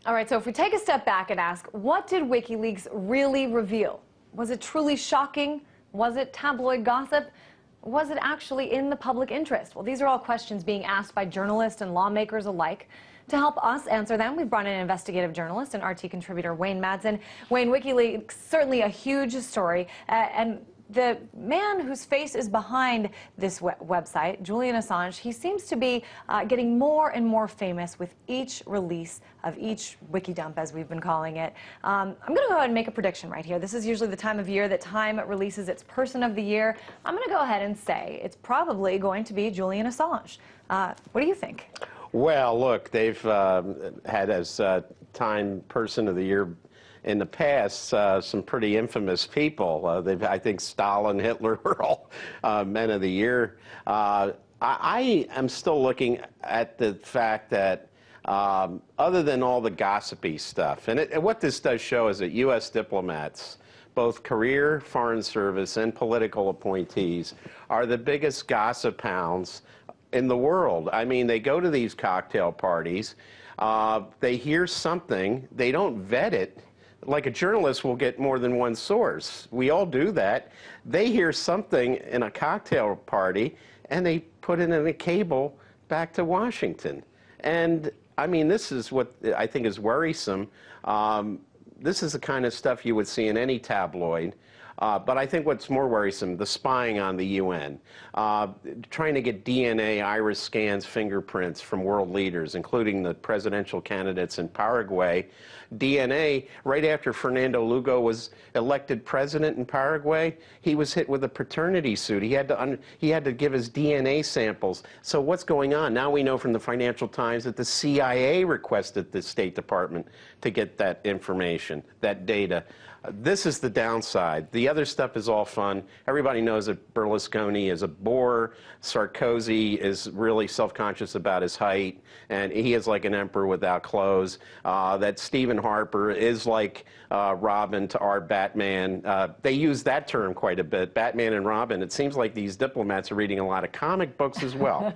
All right, so if we take a step back and ask, what did WikiLeaks really reveal? Was it truly shocking? Was it tabloid gossip? Was it actually in the public interest? Well, these are all questions being asked by journalists and lawmakers alike. To help us answer them, we've brought in investigative journalist and RT contributor Wayne Madsen. Wayne, WikiLeaks, certainly a huge story, and the man whose face is behind this website, Julian Assange, he seems to be getting more and more famous with each release of each wiki dump, as we've been calling it. I'm going to go ahead and make a prediction right here. This is usually the time of year that Time releases its Person of the Year. I'm going to go ahead and say it's probably going to be Julian Assange. What do you think? Well, look, they've had as Time Person of the Year in the past some pretty infamous people. I think Stalin, Hitler were all Men of the Year. I am still looking at the fact that other than all the gossipy stuff, and what this does show is that U.S. diplomats, both career, foreign service, and political appointees, are the biggest gossip hounds in the world. I mean, they go to these cocktail parties, they hear something, they don't vet it. Like a journalist will get more than one source. We all do that. They hear something in a cocktail party, and they put it in a cable back to Washington. And, I mean, this is what I think is worrisome. This is the kind of stuff you would see in any tabloid. But I think what's more worrisome, the spying on the UN, trying to get DNA, iris scans, fingerprints from world leaders, including the presidential candidates in Paraguay. DNA, right after Fernando Lugo was elected president in Paraguay, he was hit with a paternity suit. He had to give his DNA samples. So what's going on? Now we know from the Financial Times that the CIA requested the State Department to get that information, that data. This is the downside. The other stuff is all fun. Everybody knows that Berlusconi is a bore. Sarkozy is really self-conscious about his height, and he is like an emperor without clothes. That Stephen Harper is like Robin to our Batman. They use that term quite a bit, Batman and Robin. It seems like these diplomats are reading a lot of comic books as well.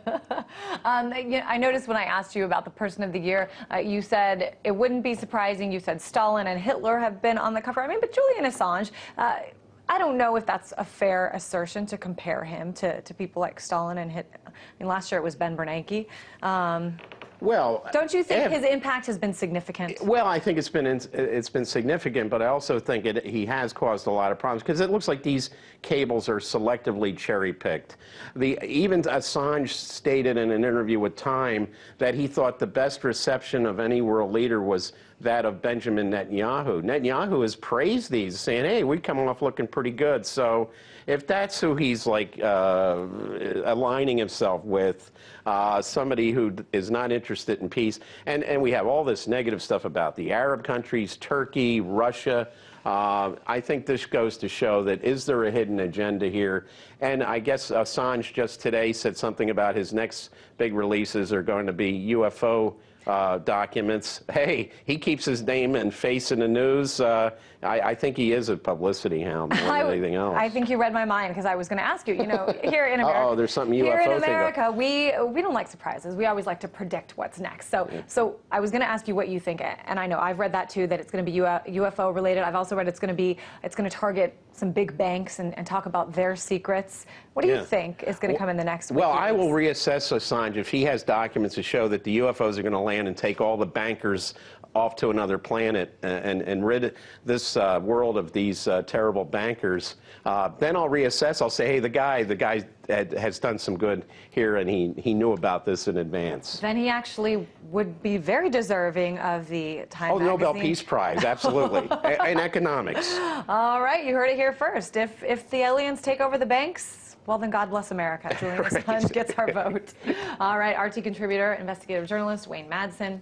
I noticed when I asked you about the Person of the Year, you said it wouldn't be surprising. You said Stalin and Hitler have been on the cover. I mean, but Julian Assange, I don't know if that's a fair assertion to compare him to people like Stalin and Hitler. I mean, last year it was Ben Bernanke. Well, don't you think his impact has been significant? Well, I think it's been significant, but I also think he has caused a lot of problems because it looks like these cables are selectively cherry-picked. Even Assange stated in an interview with Time that he thought the best reception of any world leader was that of Benjamin Netanyahu. Netanyahu has praised these, saying, hey, we come off looking pretty good. So if that's who he's like aligning himself with, somebody who is not interested in peace, and we have all this negative stuff about the Arab countries, Turkey, Russia, I think this goes to show that is there a hidden agenda here? And I guess Assange just today said something about his next big releases are going to be UFO documents. Hey, he keeps his name and face in the news. I think he is a publicity hound more than anything else. I think you read my mind because I was going to ask you, you know, here in America, oh, there's something UFO here in America, we don't like surprises. We always like to predict what's next. So I was going to ask you what you think, and I know I've read that too, that it's going to be UFO related. I've also read it's going to target some big banks and talk about their secrets. What do you think is going to come in the next week? Well, I will reassess Assange if he has documents to show that the UFOs are going to land and take all the bankers off to another planet and rid this world of these terrible bankers. Then I'll reassess. I'll say, hey, the guy has done some good here, and he knew about this in advance. Then he actually would be very deserving of the Time magazine. Nobel Peace Prize, absolutely, in economics. All right, you heard it here first. If the aliens take over the banks, well, then God bless America. Julian Assange gets our vote. All right, RT contributor, investigative journalist Wayne Madsen.